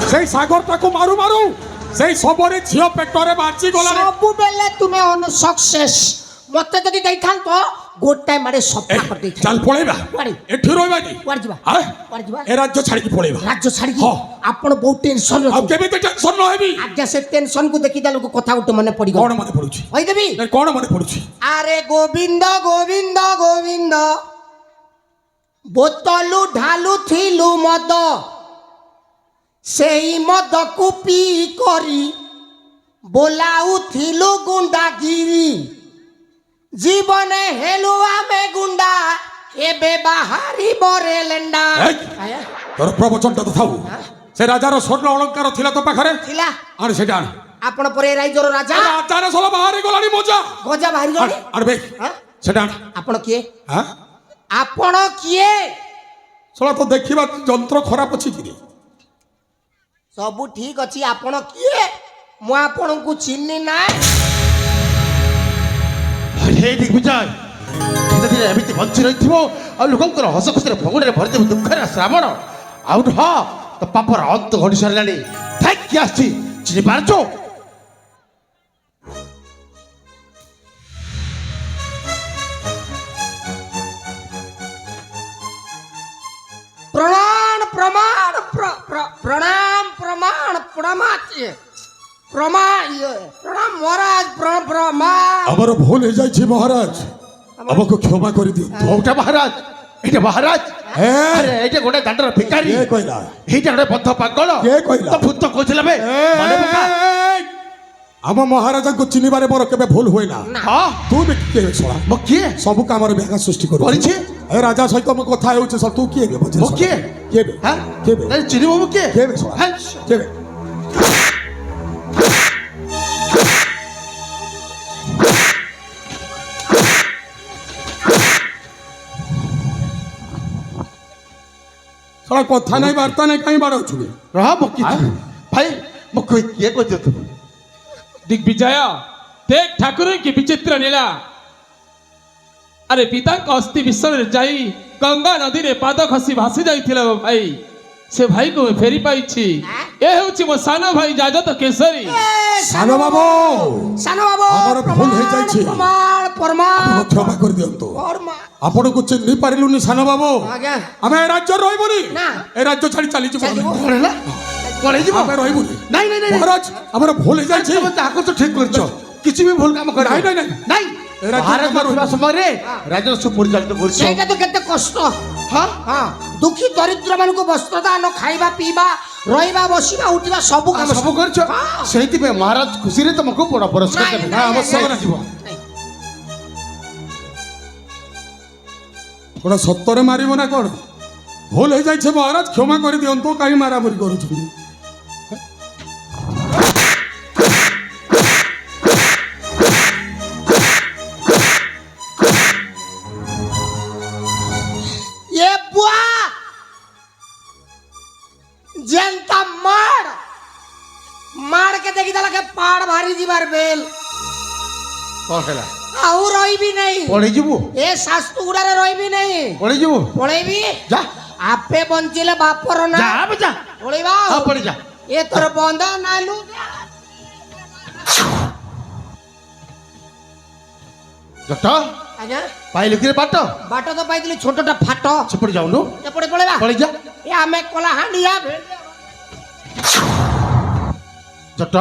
সেই সাগরটাকে মারু মারু সেই সবরে ঝিও পেটরে বাঁচি গলা সবু বেলে তুমি অনসকসেস মতে যদি দেইথান তো গোটাই মারে সফা করে দেইথান চাল পড়াইবা কুଆଡେ এঠি রইবা নি কুଆଡେ ଯିବା হ্যাঁ কুଆଡେ ଯିବା এ রাজ্য ছাড়ি পড়াইবা রাজ্য ছাড়ি হ্যাঁ। আপন বহুত টেনশন আর কেমিতে টেনশন ন হেবি আজ্ঞা সে টেনশন কু দেখি দেলু কথা উঠে মনে পড়ি কোন মনে পড়ুছি কই দেবি কোন মনে পড়ুছি আরে গোবিন্দ গোবিন্দ গোবিন্দ বোতলু ঢালু থিলু মদ সেই মদ কুপি করি बोलाऊ थिलु गुंडागिरी जीवने हेलु आमे गुंडा एबे बाहारी बरेलेंडा তোর প্রবচনটা তো থাও সে রাজার স্বর্ণ অলঙ্কার থিলা তো পাখরে थिला আর সেটা আন आपण परे राइजर राजा রাজার সলা বাহারি গলানি মজা गजा बाहरी गले আর বে সেটা আন आपण किए হ্যাঁ आपण किए সলা তো দেখিবা যন্ত্র খারাপ আছে কি सब ठीक अछि आपण किए मु आपण को चिन्नी ना हे दिग्विजय धीरे धीरे एमिति बंची रहिथिबो आ लोकंकर हस खुशी भगुणे भरि देबो दुखर श्रावण आउ ह तो पापर अंत घडी सरलानी थाक की आछि चिनि पारछो प्रणाम प्रमाण प्रणाम प्रमाण प्रमात्य प्रणाम महाराज प्रणाम আমার ভুল হয়ে যাইছে মহারাজ আমাকে ক্ষমা করে দিও ওটা মহারাজ এটা মহারাজ হ্যাঁ আরে এইটা গোটে দাঁডর ভিখারি কে কইলা এইটা গোটে বদ্ধ পাগল কে কইলা? তো ভূত কইছিলা বে মানে পকা ଆମ ମହାରାଜାଙ୍କୁ ଚିହ୍ନିବାରେ ମୋର କେବେ ଭୁଲ ହୁଏ ନା ହଁ ତୁ ବି କିଏ ଶଳା ମୋ କିଏ ସବୁ କାମରେ ବ୍ୟାଘାତ ସୃଷ୍ଟି କରୁ କରିଛି ଏ ରାଜା ସହିତ ମୁଁ କଥା ହେଉଛି ତୁ କିଏ ବେ ବୁଝିଲ ମୋ କିଏ କିଏ ବେ হ্যাঁ କିଏ ବେ ନାଇଁ ଚିନି ମୋ କିଏ କିଏ ବେ ଶଳା হ্যাঁ କିଏ ବେ ଶଳା କଥା ନାହିଁ ବାର୍ତ୍ତା ନାହିଁ କାହିଁ ବାଡ଼ଉଛୁ ବେ ରହ ମୋ କିଏ ଭାଇ ମୋ କିଏ କହୁଛ ତୁ दिग्विजय देख ठाकुर की विचित्र लीला अरे पिता अस्थि विसर्जन जाई गंगा नदी रे पाद खसी भासी जाइथिला भाई से भाई को फेरी पाइछि ए होछि मो सानो भाई जाजत केसरी ସାନ ବାବୁ सानो बाबू ଆମର ଭୁଲ ହେଇ ଯାଇଛି प्रमाण प्रमाण ଆପଣ କ୍ଷମା କରି ଦିଅନ୍ତୁ प्रमाण ଆପଣଙ୍କୁ ଚିହ୍ନି ପାରିଲୁନି ସାନ ବାବୁ ଆଜ୍ଞା ଆମେ ଏ ରାଜ୍ୟରେ ରହିବୁନି ନା। ଏ ରାଜ୍ୟ ଛାଡ଼ି ଚାଲିଯିବୁ ଆମେ। କଣ ହେଲା କଣ ହେଇଯିବ ଆମେ ରହିବୁନି ନାଇଁ ନାଇଁ ନାଇଁ ମହାରାଜ ଆମର ଭୁଲ ହେଇଯାଇଛି ତମେ ତାକୁ ତ ଠିକ କରିଛ କିଛି ବି ଭୁଲ କାମ କରି ନାଇଁ, ନାଇଁ, ନାଇଁ। ନାଇଁ ଏ ରାଜ୍ୟ ମହାରାଜ ଜମା ଥିବା ସମୟରେ ରାଜ୍ୟର ସୁପରିଚାଳିତ କରିଛ ସେଇଟା ତ କେତେ କଷ୍ଟ ହଁ ହଁ ଦୁଃଖୀ ଦରିଦ୍ର ମାନଙ୍କୁ ବସ୍ତ୍ର ଦାନ ଖାଇବା ପିଇବା ରହିବା ବସିବା ଉଠିବା ସବୁ କାମ ସବୁ କରିଛ ହଁ। ସେଇଥିପାଇଁ ମହାରାଜ ଖୁସିରେ ତମକୁ ବଡ ପୁରସ୍କାର ନାଇଁ, ଦେବେ ନାଇଁ, ଆବଶ୍ୟକ ନାଇଁ, ନଥିବ ନାଇଁ। କଣ ସତରେ ମାରିବ ନା କଣ ଭୁଲ ହେଇଯାଇଛି ମହାରାଜ କ୍ଷମା କରି ଦିଅନ୍ତୁ କାହିଁ ମାରାମାରି କରୁଛନ୍ତି ये बुआ जनता मार के देखी देला के पाड़ भारी दीवार बेल କଣ ହେଲା ଆଉ ରହିବି ନାହିଁ ପଳେଇଯିବୁ ଏ ଶାସ୍ତୁ ଗୁଡାରେ ରହିବି ନାହିଁ ପଳେଇଯିବୁ ପଳେଇବି ଯା ଆପେ ବଞ୍ଚିଲେ ବାପର ନା ଯା ବେ ଯା ପଳେଇବା ହଁ ପଳେଇ ଯା ଏ ତୋର ବନ୍ଧ ନାଲୁ ଜଟ ଆଜ୍ଞା ପାଇଲୁ କିରେ ବାଟ ବାଟ ତ ପାଇଥିଲି ଛୋଟଟା ଫାଟ ସେପଟେ ଯାଉନୁ ଏପଟେ ପଳେଇବା ପଳେଇ ଯା ଏ ଆମେ କଳାହାଣ୍ଡିଆ ଜଟ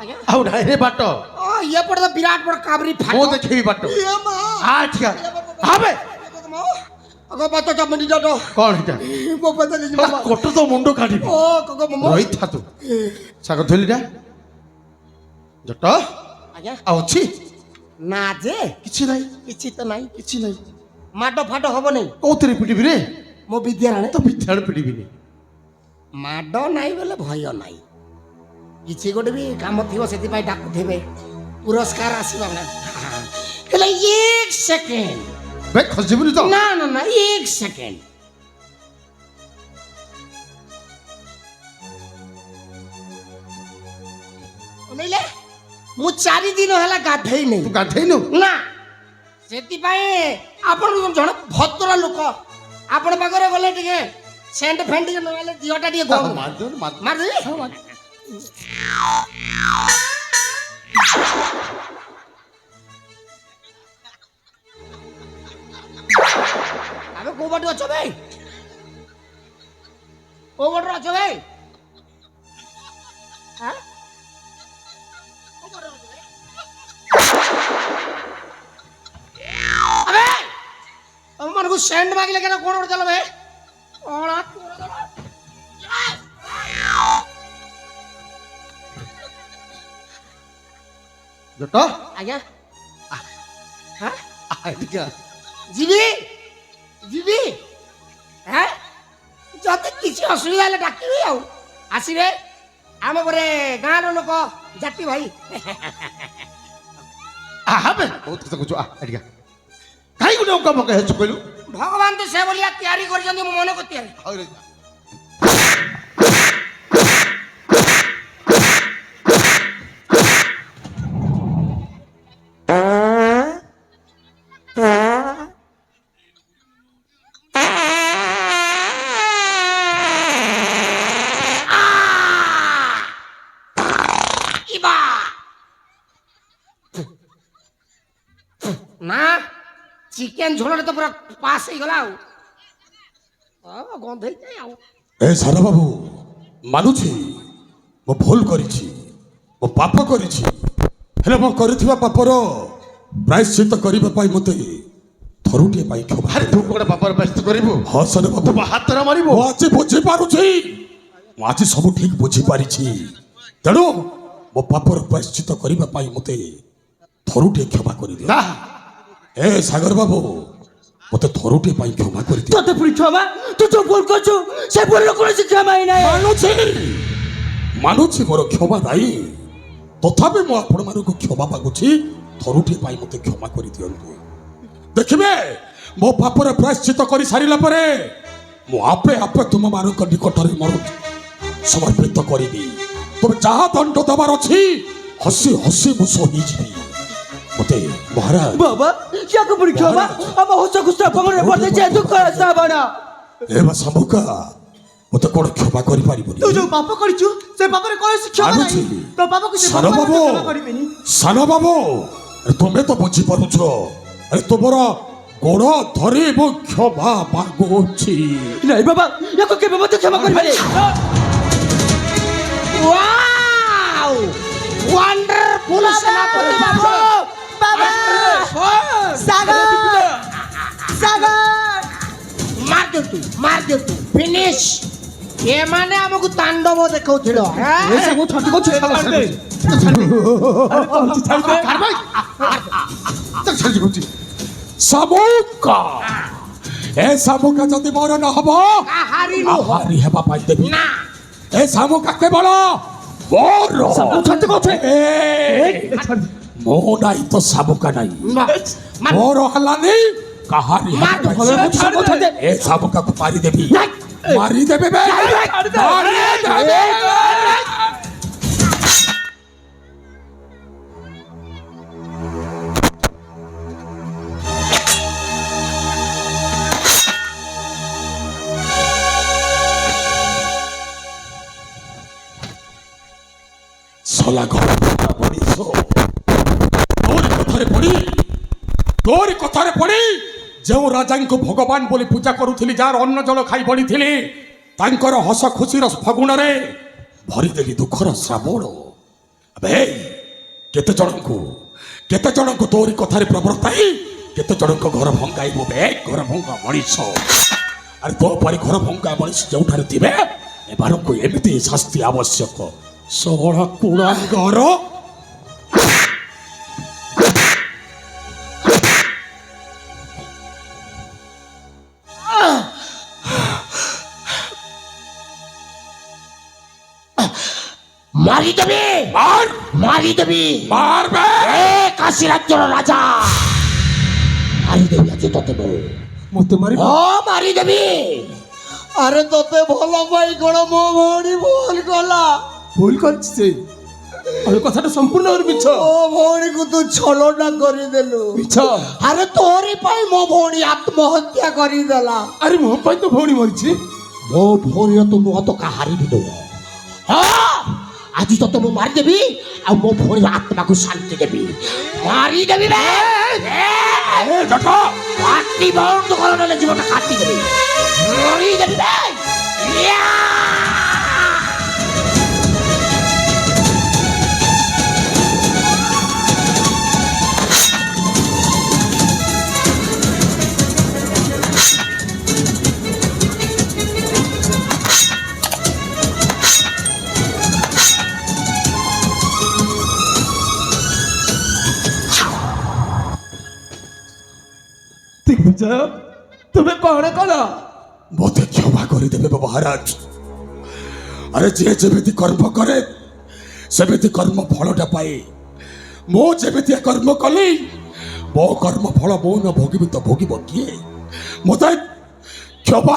ଆଜ୍ଞା ଆଉ ନାହିଁ ରେ ବାଟ ଓ ଇଏ ପଟେ ତ ବିରାଟ ବଡ କାବରି ଫାଟ ମୁଁ ଦେଖେଇବି ବାଟ ଇଏ ମା ଆ ଠିଆ ଆବେ ଅଗ ବାତ ଚମଡି ଡଡ କଣ ଏଟା ମୋ ପତା ଯିବା କୋଟ ତ ମୁଣ୍ଡ କାଢିବି ଓ କଗ ମମ ରହିଥା ତୁ ଶାଗ ଧୋଇଲିଟା ଜଟ ଆଜ୍ଞା ଆଉ ଅଛି ନା ଯେ କିଛି ନାହିଁ କିଛି ତ ନାହିଁ କିଛି ନାହିଁ ମାଡ ଫାଟ ହବ ନାହିଁ କୋଉଥିରେ ପିଟିବି ରେ ମୋ ବିଦ୍ୟାଳୟ ତ ବିଦ୍ୟାଳୟ ପିଟିବିନି ମାଡ ନାହିଁ ବୋଲେ ଭୟ ନାହିଁ କିଛି ଗୋଟେ ବି କାମ ଥିବ ସେଥିପାଇଁ ଡାକୁଥିବେ ପୁରସ୍କାର ଆସିବ ନା ହେଲେ ଏକ ସେକେଣ୍ଡ ବେ ଖସିବୁନି ତ ନା ନା ନା ଏକ ସେକେଣ୍ଡ ଅନେଇଲେ ମୁଁ 4 ଦିନ ହେଲା ଗାଧେଇ ତୁ ନାହିଁ ଗାଧେଇନୁ ନା ସେଥିପାଇଁ ଆପଣ ଜଣେ ଭଦ୍ର ଲୋକ ଆପଣ ପାଖରେ ଗଲେ ଟିକେ ସେଣ୍ଟ ଫେଣ୍ଟ ଟିକେ ନହେଲେ ଦିହଟା ଟିକେ ଗରମ ମାରିଦେବି ମାରିଦେବି আবে কোউ বাটে অছ ভাই কোউ বাটে অছ ভাই হ্যাঁ আবে ଆମମାନଙ୍କୁ ସେଣ୍ଟ ମାଗିଲେ କେন କୋଣ ଗୋଟେ ଚାଲ ବେ ଅଳା ଜଟ ଆଜ୍ଞା হ্যাঁ ଟିକେ ଯିବି ଯିବି হ্যাঁ ଯଦି କିଛି ଅସୁବିଧା ହେଲେ ଡାକିବି ଆଉ ଆସିବେ ଆମେ ପରେ ଗାଁର ଲୋକ ଜାତି ଭାଇ ଆବେ ବହୁତ କଥା କହୁଛୁ ଟିକେ କାହିଁ ଗୋଟେ ଅଙ୍କା ମକା ହେଛୁ କହିଲୁ ଭଗବାନ ତ ସେ ଭଳିଆ ତିଆରି କରିଛନ୍ତି ମୋ ମନକୁ ତିଆରି ইবা না চিকেন ঝোলটা তো পুরো পাস হয়ে গলা ଆଉ ଗନ୍ଧେଇ ଯାଏ ଆଉ ଏ ସାନ ବାବୁ ମାନୁଛି ମୁଁ ଭୁଲ କରିଛି ମୁଁ ପାପ କରିଛି ହେଲେ ମୁଁ କରିଥିବା ପାପର ପ୍ରାୟଶ୍ଚିତ କରିବା ପାଇଁ ମୋତେ ଥରୁଟିଏ ପାଇଁ କ୍ଷମା ଆରେ ତୁ କୋଉଟା ବାପାର ବ୍ୟସ୍ତ କରିବୁ ହଁ ସାନ ବାବୁ ତୁ ହାତରେ ମାରିବୁ ମୁଁ ଆଜି ବୁଝିପାରୁଛି ମୁଁ ଆଜି ସବୁ ଠିକ ବୁଝିପାରିଛି ତେଣୁ ମୋ ପାପର ପ୍ରାୟଶ୍ଚିତ କରିବା ପାଇଁ ମୋତେ ଥରୁଟିଏ କ୍ଷମା କରିଦିଅ ନା ଏ ସାଗର ବାବୁ ମୋତେ ଥରୁଟିଏ ପାଇଁ କ୍ଷମା କରିଦିଅ তোতে পুরি ক্ষমা তুই তো ভুল করছো সে ভুল করেছে ক্ষমাই নাই ମାନୁଛି ମୋର କ୍ଷମା ଦାୟୀ ତଥାପି ମୁଁ ଆପଣମାନଙ୍କୁ କ୍ଷମା ମାଗୁଛି ଥରୁଟିଏ ପାଇଁ ମୋତେ କ୍ଷମା କରିଦିଅନ୍ତୁ ଦେଖିବେ ମୋ ପାପର ପ୍ରାୟଶ୍ଚିତ କରିସାରିଲା ପରେ ମୁଁ ଆପେ ଆପେ ତୁମମାନଙ୍କ ନିକଟରେ ମୋର ସମର୍ପିତ କରିବି ତମେ ଯାହା ଦଣ୍ଡ ଦେବାର ଅଛି ହସି ହସି ମୁଁ ସହିଯିବି ମୋତେ ମହାରାଜ বাবা ইয়াকে পুরি ক্ষমা আমার হোসা খুস্তা পঙ্গরে পড়তে চাই দুঃখ রাস্তা বানা ଏ ବା ଶାମୁକା ମୋତେ କ'ଣ କ୍ଷମା କରିପାରିବୁନି তুই যে পাপ করিছু সে পাপরে কইছি ক্ষমা নাই ମାନୁଛି তো পাপকে সে ସାନ ବାବୁ ক্ষমা করিবেনি ସାନ ବାବୁ ଆରେ ତୁମେ ତ ବୁଝିପାରୁଛ ଆରେ ତୁମର ଗୋଡ଼ ଧରି ମୁଁ କ୍ଷମା ମାଗୁଛି নাই বাবা ইয়াকে কেবে মতে ক্ষমা করিবেনি ওয়াও ওয়ান্ডারফুল সেনাপতি বাবু বাবা সাগর সাগর মার দে তু ফিনিশ এমানে আমাকে তাণ্ডব দেখাউছিল হ্যাঁ এসে মো ঠটি করছে ଶାମୁକା ଏ ଶାମୁକା ଯଦି ମୋର ନ ହବ କାହାରି ନୁହଁ ଆହାରି ହେବା ପାଇଁ ଦେବି ନା ଏ ଶାମୁକା କେବଳ ମୋର ସବୁ ଛାତି କରୁଛେ। ଏ, ମୋ ନାହିଁ ତ ଶାମୁକା ନାହିଁ ନା ମାର ମୋର ହେଲାନି କାହାରି ମାର ହେବା ଦେ, ପାଇଁ ଛାଡ ଦେ। ଏ ଶାମୁକାକୁ ମାରିଦେବି ମାରିଦେବି ବେ ମାରିଦେବି ସଲା ଘର ମଣିଷ ତୋରି କଥାରେ ପଡ଼ି ଯେଉଁ ରାଜାଙ୍କୁ ଭଗବାନ ବୋଲି ପୂଜା କରୁଥିଲି ଯାହାର ଅନ୍ନ ଜଳ ଖାଇ ବଢ଼ିଥିଲି ତାଙ୍କର ହସ ଖୁସିର ଫଗୁଣରେ ଭରିଦେଲି ଦୁଃଖର ଶ୍ରାବଣ ଏବେ କେତେ ଜଣଙ୍କୁ ତୋରି କଥାରେ ପ୍ରବର୍ତ୍ତାଇ କେତେ ଜଣଙ୍କ ଘର ଭଙ୍ଗାଇବୁ ବେ ଘର ଭଙ୍ଗା ମଣିଷ ଆରେ ତୋ ପରି ଘର ଭଙ୍ଗା ମଣିଷ ଯେଉଁଠାରେ ଥିବେ ଏମାନଙ୍କୁ ଏମିତି ଶାସ୍ତି ଆବଶ୍ୟକ ଷୋହଳ କୁଳାଙ୍ଗର মারিদেবি মার মারিদেবি মারবে এ কাশী রাজ্যর রাজা মারিদেবি আজ তোতে বউ মতে মারি ও মারিদেবি আরে তোতে ভালো পাই কোন মো ভৌণী ভুল কলা ভুল করছে আর কথাটা সম্পূর্ণ ভাবে মিছ ମୋ ଭଉଣୀକୁ ତୁ ଛଳନା କରିଦେଲୁ ମିଛ ଆରେ ତୋରି ପାଇଁ ମୋ ଭଉଣୀ ଆତ୍ମହତ୍ୟା କରିଦେଲା ଆରେ ମୋ ପାଇଁ ତ ଭଉଣୀ ମରିଛି ମୋ ଭଉଣୀର ତୁ ନୁହଁ ତ କାହାରି ବି ନୁହଁ ହଁ ଆଜି ତତେ ମୁଁ ମାରିଦେବି ଆଉ ମୋ ଭଉଣୀର ଆତ୍ମାକୁ ଶାନ୍ତି ଦେବି ମାରିଦେବି ବେ ପାଟି ବନ୍ଦ କର ନହେଲେ ଜୀବନଟା କାଟିଦେବି ମାରିଦେବି ବେ ଦିଗ୍ବିଜୟ ତୁମେ କଣ କଲ ମୋତେ କ୍ଷମା କରିଦେବେ ମହାରାଜ। ଆରେ ଯିଏ ଯେମିତି କର୍ମ କରେ ସେମିତି କର୍ମ ଫଳଟା ପାଏ। ମୁଁ ଯେମିତିଆ କର୍ମ କଲି ମୋ କର୍ମ ଫଳ ମୁଁ ନ ଭୋଗିବି ତ ଭୋଗିବ କିଏ? ମୋତେ କ୍ଷମା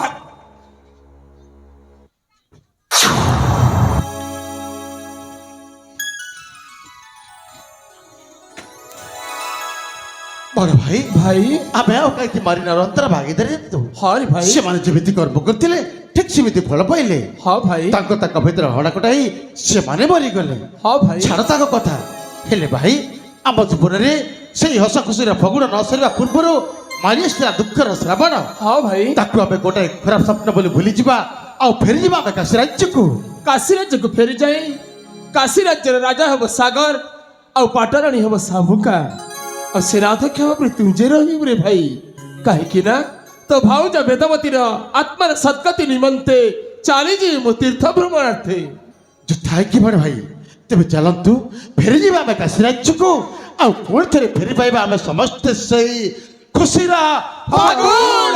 ବଡ଼ ଭାଇ ଭାଇ ଆମେ ଆଉ କାହିଁକି ମାରିନାର ଅନ୍ତର ଭାଗିଦାରୀ ତୁ ହଁ ରେ ଭାଇ ସେମାନେ ଯେମିତି କର୍ମ କରିଥିଲେ ଠିକ ସେମିତି ଫଳ ପାଇଲେ ହଁ ଭାଇ ତାଙ୍କ ତାଙ୍କ ଭିତରେ ହଣାକଟା ହେଇ ସେମାନେ ମରିଗଲେ ହଁ ଭାଇ ଛାଡ଼ ତାଙ୍କ କଥା ହେଲେ ଭାଇ ଆମ ଜୀବନରେ ସେଇ ହସ ଖୁସିର ଫଗୁଣ ନ ସରିବା ପୂର୍ବରୁ ମାରି ଆସିଥିଲା ଦୁଃଖର ଶ୍ରାବଣ ହଁ ଭାଇ ତାକୁ ଆମେ ଗୋଟାଏ ଖରାପ ସ୍ୱପ୍ନ ବୋଲି ଭୁଲିଯିବା ଆଉ ଫେରିଯିବା ଆମେ କାଶୀ ରାଜ୍ୟକୁ କାଶୀ ରାଜ୍ୟକୁ ଫେରିଯାଇ କାଶୀ ରାଜ୍ୟର ରାଜା ହେବ ସାଗର ଆଉ ପାଟରାଣୀ ହେବ ଶାମୁକା ଆଉ ସେ ରାଧକ୍ଷ ଭାବରେ ତୁ ଯେ ରହିବୁ ରେ ଭାଇ କାହିଁକି ନା ତ ଭାଉଜ ବେଦବତୀର ଆତ୍ମାର ସଦ୍ଗତି ନିମନ୍ତେ ଚାଲିଯିବେ ମୋ ତୀର୍ଥ ଭ୍ରମଣାର୍ଥେ ଯୋଉ ଥାଏ କି ବଡ଼ ଭାଇ ତେବେ ଚାଲନ୍ତୁ ଫେରିଯିବା ଆମେ କାଶୀ ରାଜ୍ୟକୁ ଆଉ ପୁଣି ଥରେ ଫେରି ପାଇବା ଆମେ ସମସ୍ତେ ସେଇ ଖୁସିର ଫଗୁଣ